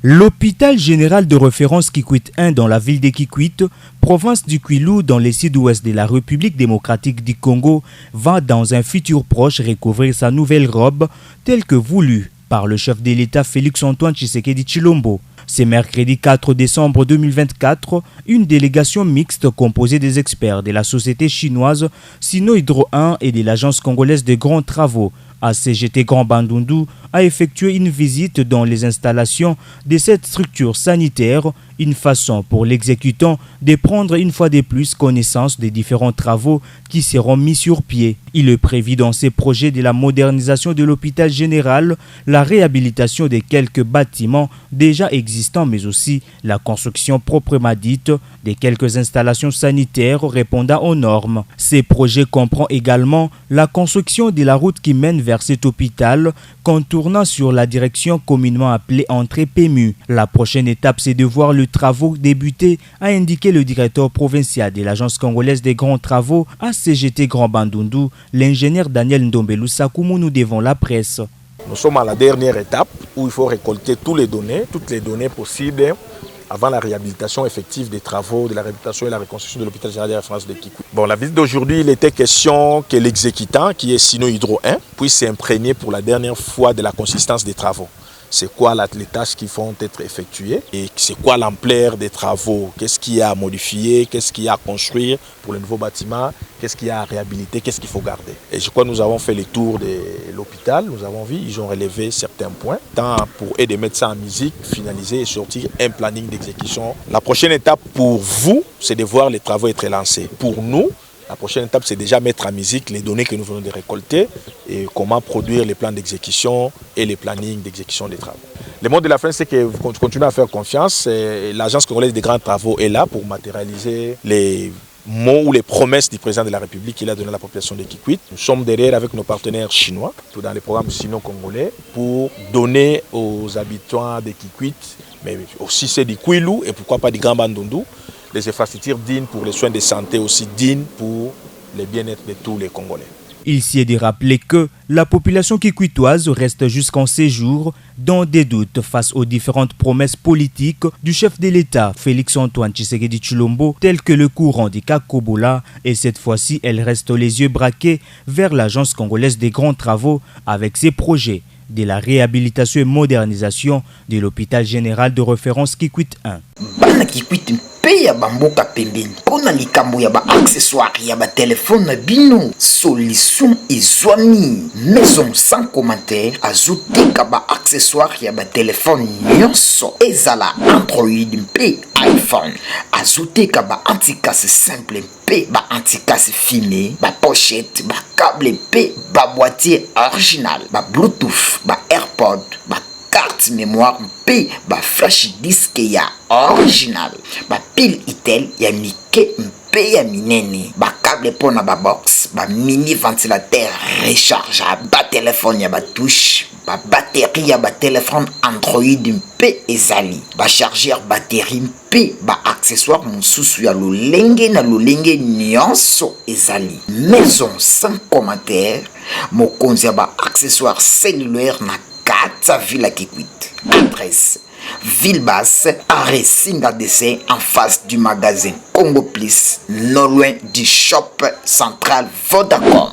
L'hôpital général de référence Kikwit 1 dans la ville de Kikwit, province du Kwilu dans le sud-ouest de la République démocratique du Congo, va dans un futur proche recouvrir sa nouvelle robe telle que voulue par le chef de l'État Félix-Antoine Tshisekedi Tshilombo. C'est mercredi 4 décembre 2024, une délégation mixte composée des experts de la société chinoise Sino Hydro 1 et de l'agence congolaise de grands travaux ACGT Grand Bandundu a effectué une visite dans les installations de cette structure sanitaire, une façon pour l'exécutant de prendre une fois de plus connaissance des différents travaux qui seront mis sur pied. Il est prévu dans ces projets de la modernisation de l'hôpital général, la réhabilitation de quelques bâtiments déjà existants, mais aussi la construction proprement dite de quelques installations sanitaires répondant aux normes. Ces projets comprennent également la construction de la route qui mène vers cet hôpital, contournant sur la direction communément appelée entrée PMU. La prochaine étape, c'est de voir le travaux débuter, a indiqué le directeur provincial de l'agence congolaise des grands travaux ACGT Grand Bandundu, l'ingénieur Daniel Ndombelu Sakoumounou devant la presse. Nous sommes à la dernière étape où il faut récolter toutes les données possibles avant la réhabilitation effective des travaux de la réhabilitation et la reconstruction de l'hôpital général de référence de Kikwit. Bon, la visite d'aujourd'hui, il était question que l'exécutant, qui est Sino Hydro 1, puisse s'imprégner pour la dernière fois de la consistance des travaux. C'est quoi les tâches qui vont être effectuées et c'est quoi l'ampleur des travaux, qu'est-ce qu'il y a à modifier, qu'est-ce qu'il y a à construire pour le nouveau bâtiment, qu'est-ce qu'il y a à réhabiliter, qu'est-ce qu'il faut garder. Et je crois que nous avons fait le tour de l'hôpital, nous avons vu, ils ont relevé certains points, tant pour aider les médecins en musique, finaliser et sortir un planning d'exécution. La prochaine étape pour vous, c'est de voir les travaux être lancés. Pour nous, la prochaine étape, c'est déjà mettre en musique les données que nous venons de récolter et comment produire les plans d'exécution et les plannings d'exécution des travaux. Le mot de la fin, c'est que vous continuez à faire confiance. L'agence congolaise des grands travaux est là pour matérialiser les mots ou les promesses du président de la République qu'il a donné à la population de Kikwit. Nous sommes derrière avec nos partenaires chinois, tout dans les programmes sino-congolais, pour donner aux habitants de Kikwit, mais aussi ceux du Kwilu et pourquoi pas du Grand Bandundu, des infrastructures dignes pour les soins de santé, aussi dignes pour le bien-être de tous les Congolais. Il s'y est de rappeler que la population kikwitoise reste jusqu'en séjour dans des doutes face aux différentes promesses politiques du chef de l'État Félix-Antoine Tshisekedi Tshilombo, telles que le courant du Kakobola, et cette fois-ci, elle reste les yeux braqués vers l'agence congolaise des grands travaux avec ses projets de la réhabilitation et modernisation de l'hôpital général de référence Kikwit 1. Bana Kikwit mpe ya bamboka pembeni pona likambo ya ba accessoire ya ba téléphone bino solution ezwami maison sans commentaire azoteka ba accessoire ya ba téléphone nyonso ezala Android mpe iPhone azoteka ba anticasse simple mpe ba anticasse fumé ba pochette ba câble mpe ba boîtier original ba Bluetooth ba AirPod ba carte mémoire mpe ba flash disk ya original ba pile itel ya mike mpe ya minene ba câble pona ba box ba mini ventilateur rechargeable ba téléphone ya ba touche ba batterie ya ba téléphone Android mpe ezali ba chargeur batterie mpe ba accessoire mosusu ya lolenge na lolenge nyonso ezali maison sans commentaire mokonzi ya ba accessoire cellulaire na Kata Villa Kikwit. Adresse Ville Basse, arrêt Singa DC en face du magasin Congo Plus, non loin du shop central Vodacom.